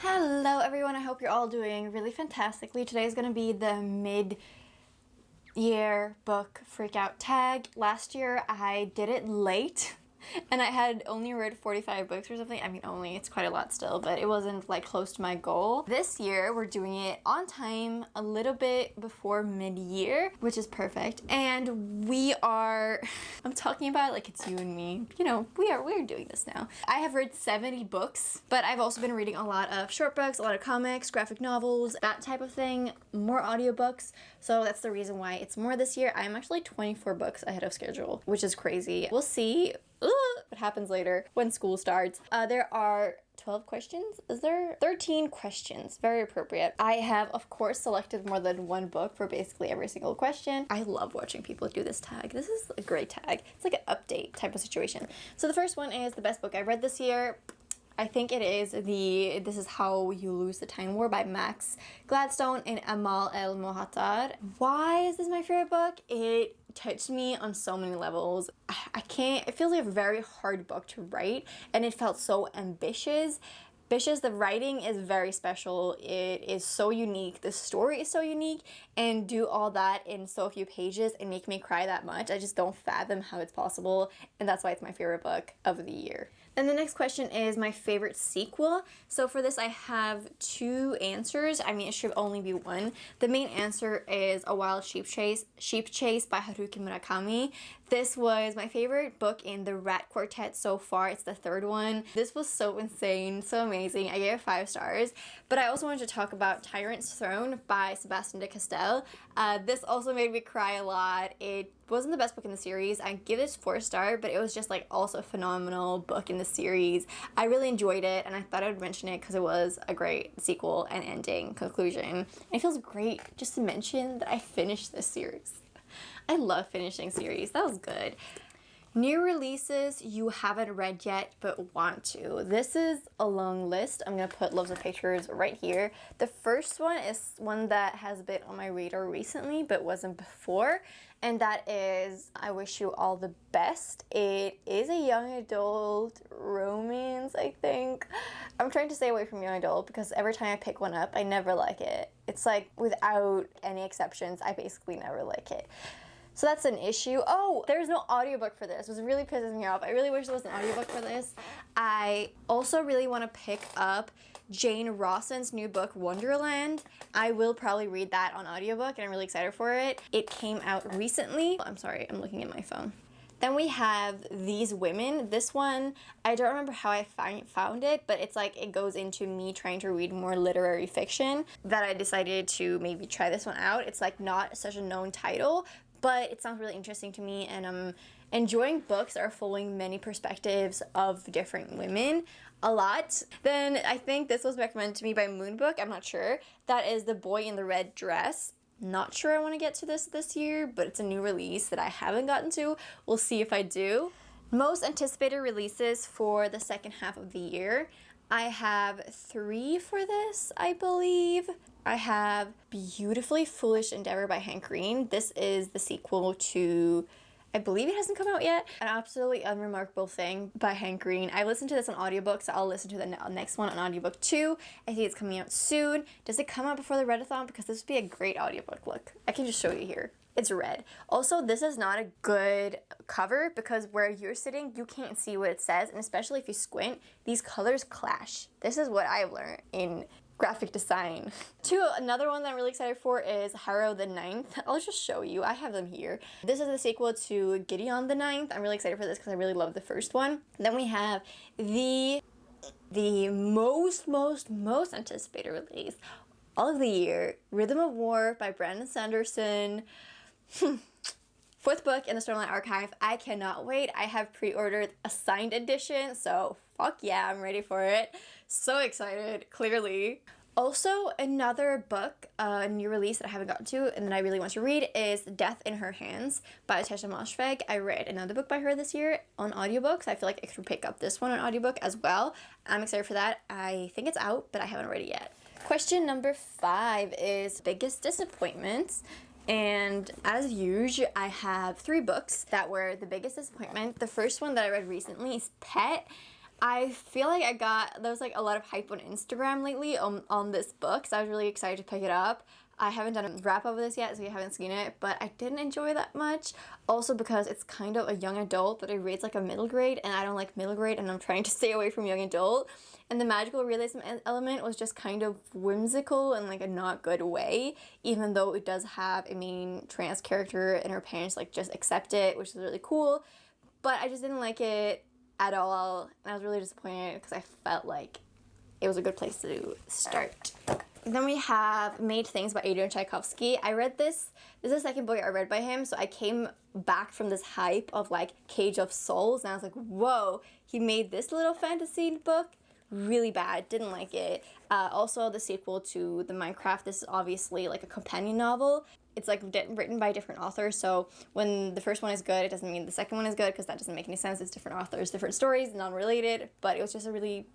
Hello everyone, I hope you're all doing really fantastically. Today is going to be the mid-year book freakout tag. Last year I did it late and I had only read 45 books or something. I mean only, it's quite a lot still, but it wasn't like close to my goal. This year we're doing it on time, a little bit before mid-year, which is perfect. And I'm talking about it like it's you and me. You know, we're doing this now. I have read 70 books, but I've also been reading a lot of short books, a lot of comics, graphic novels, that type of thing, more audiobooks. So that's the reason why it's more this year. I'm actually 24 books ahead of schedule, which is crazy. We'll see what happens later when school starts. There are 12 questions? Is there? 13 questions. Very appropriate. I have, of course, selected more than one book for basically every single question. I love watching people do this tag. This is a great tag. It's like an update type of situation. So the first one is the best book I read this year. I think it is This Is How You Lose the Time War by Max Gladstone and Amal El Mohatar. Why is this my favorite book? It touched me on so many levels. It feels like a very hard book to write, and it felt so ambitious. The writing is very special. It is so unique. The story is so unique, and do all that in so few pages and make me cry that much. I just don't fathom how it's possible, and that's why it's my favorite book of the year. And the next question is my favorite sequel. So for this I have two answers. I mean, it should only be one. The main answer is A Wild Sheep Chase by Haruki Murakami. This was my favorite book in the Rat Quartet so far. It's the third one. This was so insane, so amazing. I gave it 5 stars. But I also wanted to talk about Tyrant's Throne by Sebastian de Castell. This also made me cry a lot. It wasn't the best book in the series. I give this 4 stars, but it was just like also a phenomenal book in the series. I really enjoyed it, and I thought I would mention it because it was a great sequel and ending conclusion. And it feels great just to mention that I finished this series. I love finishing series. That was good. New releases you haven't read yet but want to. This is a long list. I'm gonna put loads of pictures right here. The first one is one that has been on my radar recently but wasn't before, and that is I Wish You All the Best. It is a young adult romance, I think. I'm trying to stay away from young adult because every time I pick one up, I never like it. It's like without any exceptions, I basically never like it. So that's an issue. Oh, there's no audiobook for this, which really pisses me off. I really wish there was an audiobook for this. I also really want to pick up Jane Rawson's new book, Wonderland. I will probably read that on audiobook, and I'm really excited for it. It came out recently. I'm sorry, I'm looking at my phone. Then we have These Women. This one, I don't remember how I found it, but it's like it goes into me trying to read more literary fiction that I decided to maybe try this one out. It's like not such a known title, but it sounds really interesting to me, and I'm enjoying books that are following many perspectives of different women a lot. Then I think this was recommended to me by Moonbook. I'm not sure. That is The Boy in the Red Dress. Not sure I want to get to this year, but it's a new release that I haven't gotten to. We'll see if I do. Most anticipated releases for the second half of the year. I have 3 for this, I believe. I have Beautifully Foolish Endeavor by Hank Green. This is the sequel to, I believe it hasn't come out yet, An Absolutely Unremarkable Thing by Hank Green. I listened to this on audiobook, so I'll listen to the next one on audiobook too. I think it's coming out soon. Does it come out before the readathon? Because this would be a great audiobook. Look, I can just show you here. It's red. Also, this is not a good cover because where you're sitting, you can't see what it says, and especially if you squint, these colors clash. This is what I've learned in graphic design. Another one that I'm really excited for is Harrow the Ninth. I'll just show you. I have them here. This is the sequel to Gideon the Ninth. I'm really excited for this because I really love the first one. Then we have the most anticipated release all of the year, Rhythm of War by Brandon Sanderson. 4th book in the Stormlight Archive. I cannot wait. I have pre-ordered a signed edition, so fuck yeah, I'm ready for it. So excited, clearly. Also, another book, a new release that I haven't gotten to and that I really want to read is Death in Her Hands by Tesha Moshfegh. I read another book by her this year on audiobooks. I feel like I could pick up this one on audiobook as well. I'm excited for that. I think it's out, but I haven't read it yet. Question number 5 is biggest disappointments. And as usual, I have 3 books that were the biggest disappointment. The first one that I read recently is Pet. I feel like there was like a lot of hype on Instagram lately on this book, so I was really excited to pick it up. I haven't done a wrap up of this yet, so you haven't seen it, but I didn't enjoy that much. Also because it's kind of a young adult, but it reads like a middle grade, and I don't like middle grade, and I'm trying to stay away from young adult. And the magical realism element was just kind of whimsical in like a not good way, even though it does have a main trans character and her parents like just accept it, which is really cool. But I just didn't like it at all, and I was really disappointed because I felt like it was a good place to start. Then we have Made Things by Adrian Tchaikovsky. I read this. This is the second book I read by him, so I came back from this hype of like Cage of Souls, and I was like, whoa, he made this little fantasy book? Really bad, didn't like it. Also, the sequel to the Minecraft, this is obviously like a companion novel. It's like written by different authors, so when the first one is good, it doesn't mean the second one is good, because that doesn't make any sense. It's different authors, different stories, non-related, but it was just a really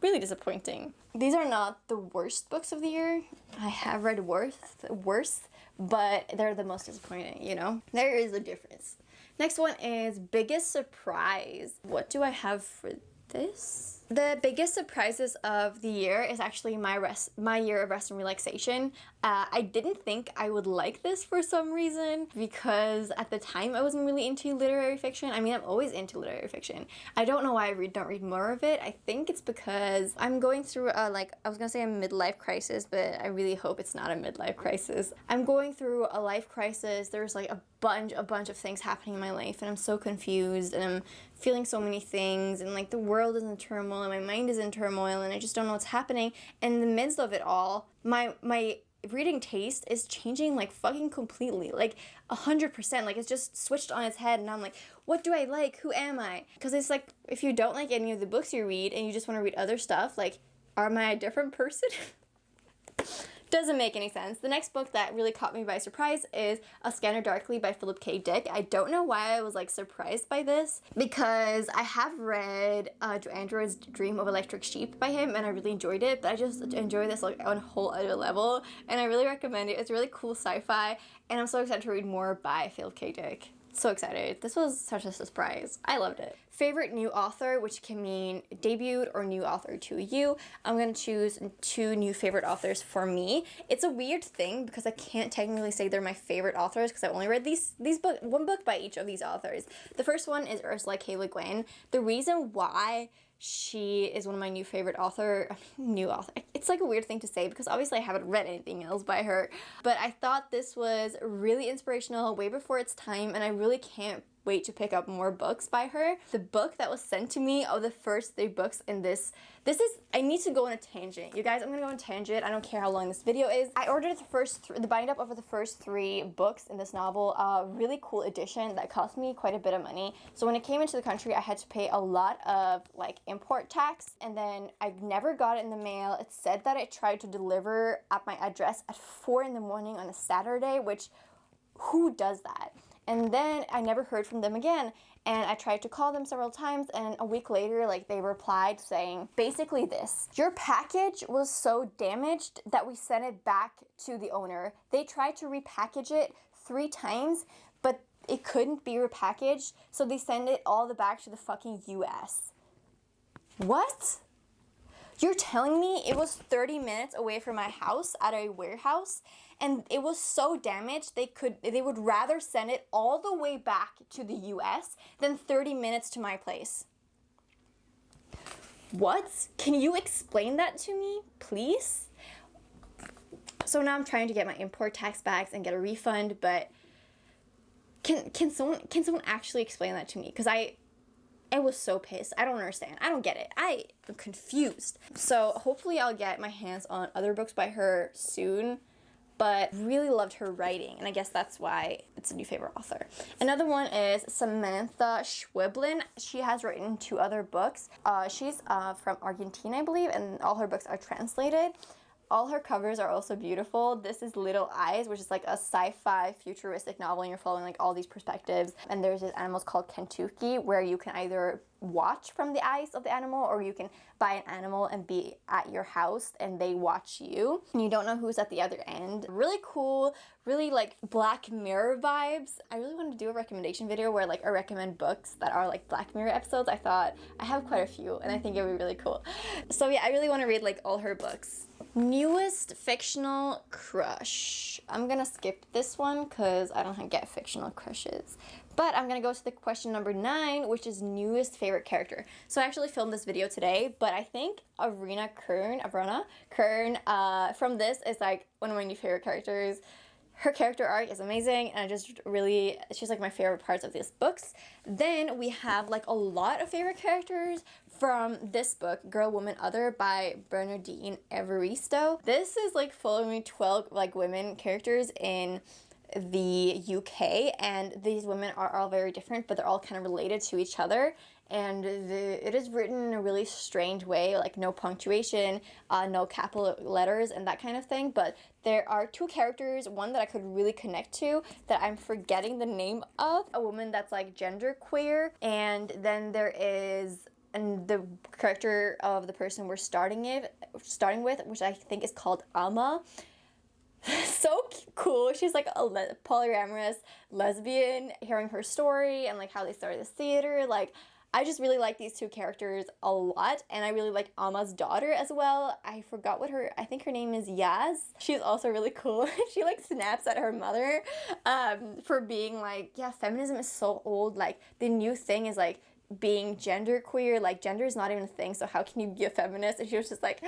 disappointing. These are not the worst books of the year. I have read worse, but they're the most disappointing, you know? There is a difference. Next one is Biggest Surprise. What do I have for this? The biggest surprises of the year is actually my year of rest and relaxation. I didn't think I would like this for some reason, because at the time I wasn't really into literary fiction. I mean, I'm always into literary fiction. I don't know why I don't read more of it. I think it's because I'm going through I was gonna say a midlife crisis, but I really hope it's not a midlife crisis. I'm going through a life crisis. There's like a bunch of things happening in my life, and I'm so confused, and I'm feeling so many things, and like the world is in turmoil and my mind is in turmoil, and I just don't know what's happening. And in the midst of it all, my reading taste is changing like fucking completely, like 100%. Like it's just switched on its head, and I'm like, what do I like? Who am I? Because it's like, if you don't like any of the books you read and you just want to read other stuff, like, am I a different person? Doesn't make any sense. The next book that really caught me by surprise is A Scanner Darkly by Philip K. Dick. I don't know why I was like surprised by this, because I have read Android's Dream of Electric Sheep by him, and I really enjoyed it, but I just enjoy this like on a whole other level, and I really recommend it. It's really cool sci-fi, and I'm so excited to read more by Philip K. Dick. So excited. This was such a surprise. I loved it. Favorite new author, which can mean debuted or new author to you. I'm gonna choose 2 new favorite authors for me. It's a weird thing because I can't technically say they're my favorite authors, because I've only read one book by each of these authors. The first one is Ursula K. Le Guin. The reason why she is one of my new author. It's like a weird thing to say, because obviously I haven't read anything else by her, but I thought this was really inspirational, way before its time, and I really can't wait to pick up more books by her. The book that was sent to me of the first 3 books in this is, I need to go on a tangent. You guys, I'm gonna go on a tangent. I don't care how long this video is. I ordered the bind up of the first 3 books in this novel, a really cool edition that cost me quite a bit of money. So when it came into the country, I had to pay a lot of like import tax, and then I never got it in the mail. It said that it tried to deliver at my address at 4 in the morning on a Saturday, which, who does that? And then I never heard from them again, and I tried to call them several times, and a week later, like, they replied saying basically this: your package was so damaged that we sent it back to the owner. They tried to repackage it 3 times, but it couldn't be repackaged, so they sent it all the back to the fucking US. What? You're telling me it was 30 minutes away from my house at a warehouse, and it was so damaged they would rather send it all the way back to the US than 30 minutes to my place? What? Can you explain that to me, please? So now I'm trying to get my import tax back and get a refund, but can someone actually explain that to me? Because I was so pissed. I don't understand. I don't get it. I am confused. So hopefully I'll get my hands on other books by her soon, but really loved her writing, and I guess that's why it's a new favorite author. Another one is Samantha Schweblin. She has written 2 other books. She's from Argentina, I believe, and all her books are translated. All her covers are also beautiful. This is Little Eyes, which is like a sci-fi futuristic novel, and you're following like all these perspectives. And there's this animals called Kentucky, where you can either watch from the eyes of the animal, or you can buy an animal and be at your house and they watch you and you don't know who's at the other end. Really cool, really like Black Mirror vibes. I really wanted to do a recommendation video where like I recommend books that are like Black Mirror episodes. I thought I have quite a few and I think it would be really cool. So yeah, I really want to read like all her books. Newest fictional crush. I'm gonna skip this one because I don't get fictional crushes. But I'm gonna go to the question number 9, which is newest favorite character. So I actually filmed this video today, but I think Arena Kern from this is like one of my new favorite characters. Her character arc is amazing, and I just really, she's like my favorite parts of these books. Then we have like a lot of favorite characters from this book, Girl, Woman, Other by Bernardine Evaristo. This is like following 12 like women characters in the UK, and these women are all very different, but they're all kind of related to each other. And it is written in a really strange way, like no punctuation, no capital letters and that kind of thing. But there are 2 characters, one that I could really connect to that I'm forgetting the name of, a woman that's like genderqueer, and then there is the character of the person we're starting with, which I think is called Alma. So cool. She's like a polyamorous lesbian. Hearing her story and like how they started this theater, like I just really like these 2 characters a lot, and I really like Alma's daughter as well. I forgot I think her name is Yaz. She's also really cool. She like snaps at her mother for being like, yeah, feminism is so old. Like the new thing is like being genderqueer, like gender is not even a thing, so how can you be a feminist? And she was just like,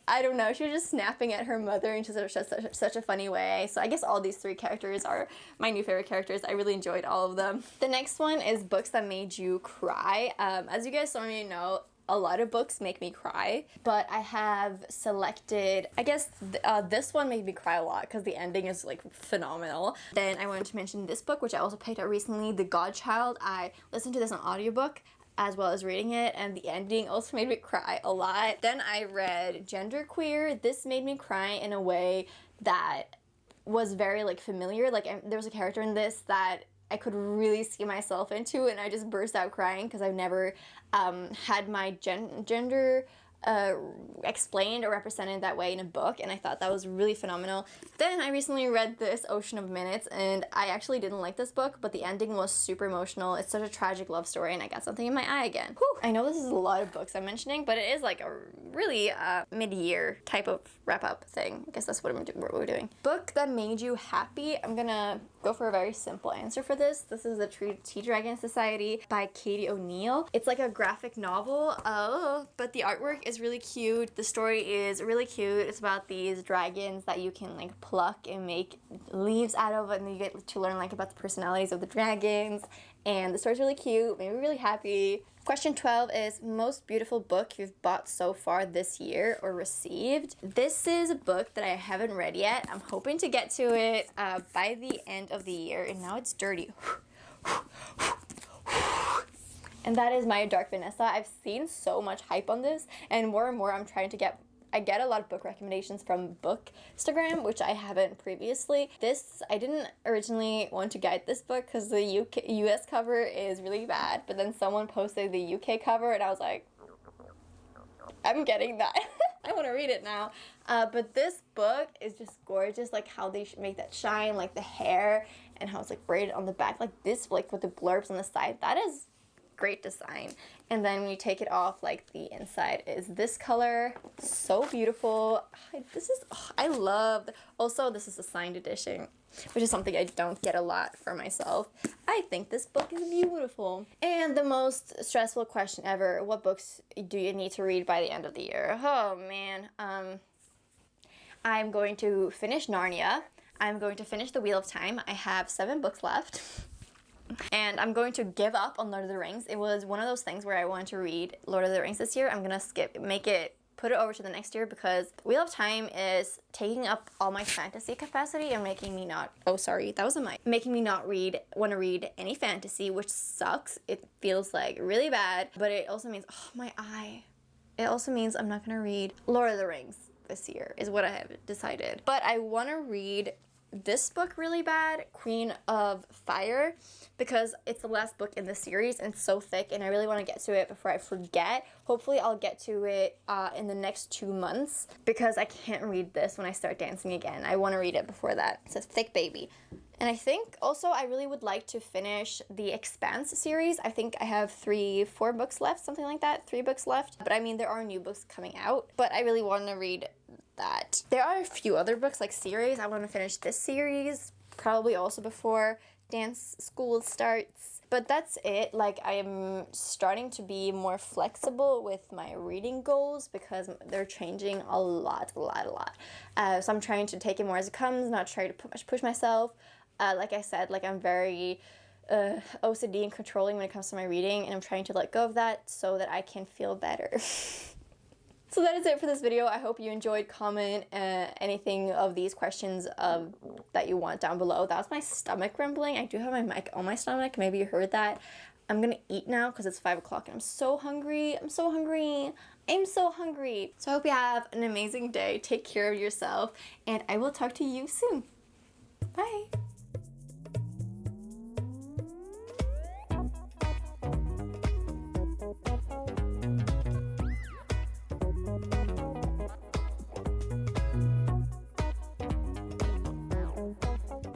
I don't know, she was just snapping at her mother in such a funny way. So I guess all these 3 characters are my new favorite characters. I really enjoyed all of them. The next one is books that made you cry. As you guys already know, a lot of books make me cry, but I have selected, I guess this one made me cry a lot because the ending is like phenomenal. Then I wanted to mention this book, which I also picked up recently, The Godchild. I listened to this on audiobook as well as reading it, and the ending also made me cry a lot. Then I read Genderqueer. This made me cry in a way that was very like familiar. Like there was a character in this that I could really see myself into, and I just burst out crying because I've never had my gender explained or represented that way in a book, and I thought that was really phenomenal. Then I recently read this Ocean of Minutes, and I actually didn't like this book, but the ending was super emotional. It's such a tragic love story, and I got something in my eye again. Whew. I know this is a lot of books I'm mentioning, but it is like a really mid-year type of wrap-up thing. I guess that's what we're doing. Book that made you happy. I'm gonna go for a very simple answer for this. This is The Tea Dragon Society by Katie O'Neill. It's like a graphic novel, but the artwork is really cute. The story is really cute. It's about these dragons that you can like pluck and make leaves out of, and you get to learn like about the personalities of the dragons. And the story's really cute, made me really happy. Question 12 is most beautiful book you've bought so far this year or received. This is a book that I haven't read yet. I'm hoping to get to it by the end of the year, and now it's dirty. And that is My Dark Vanessa. I've seen so much hype on this, and more I'm trying to get. I get a lot of book recommendations from Bookstagram, which I haven't previously. I didn't originally want to get this book because the US cover is really bad, but then someone posted the UK cover, and I was like, I'm getting that. I want to read it now. But this book is just gorgeous, like how they make that shine, like the hair, and how it's like braided on the back, like this, like with the blurbs on the side. That is great design. And then when you take it off, like the inside is this color. So beautiful. I love, also this is a signed edition, which is something I don't get a lot for myself. I think this book is beautiful. And the most stressful question ever, what books do you need to read by the end of the year? Oh man. I'm going to finish Narnia. I'm going to finish The Wheel of Time. I have 7 books left. And I'm going to give up on Lord of the Rings. It was one of those things where I wanted to read Lord of the Rings this year. I'm gonna put it over to the next year because Wheel of Time is taking up all my fantasy capacity and making me not, making me not want to read any fantasy, which sucks. It feels like really bad, but it also means, my eye. It also means I'm not gonna read Lord of the Rings this year is what I have decided. But I want to read this book really bad, Queen of Fire, because it's the last book in the series and it's so thick and I really want to get to it before I forget. Hopefully I'll get to it in the next 2 months because I can't read this when I start dancing again. I want to read it before that. It's a thick baby. And I think also I really would like to finish the Expanse series. I think I have 4 books left, something like that, 3 books left. But I mean, there are new books coming out, but I really want to read that. There are a few other books like series. I want to finish this series, probably also before dance school starts. But that's it. Like, I am starting to be more flexible with my reading goals because they're changing a lot. So I'm trying to take it more as it comes, not try to push myself. Like I said, like I'm very OCD and controlling when it comes to my reading, and I'm trying to let go of that so that I can feel better. So that is it for this video. I hope you enjoyed. Comment anything of these questions that you want down below. That was my stomach rumbling. I do have my mic on my stomach. Maybe you heard that. I'm gonna eat now because it's 5 o'clock and I'm so hungry. I'm so hungry. So I hope you have an amazing day. Take care of yourself and I will talk to you soon. Bye.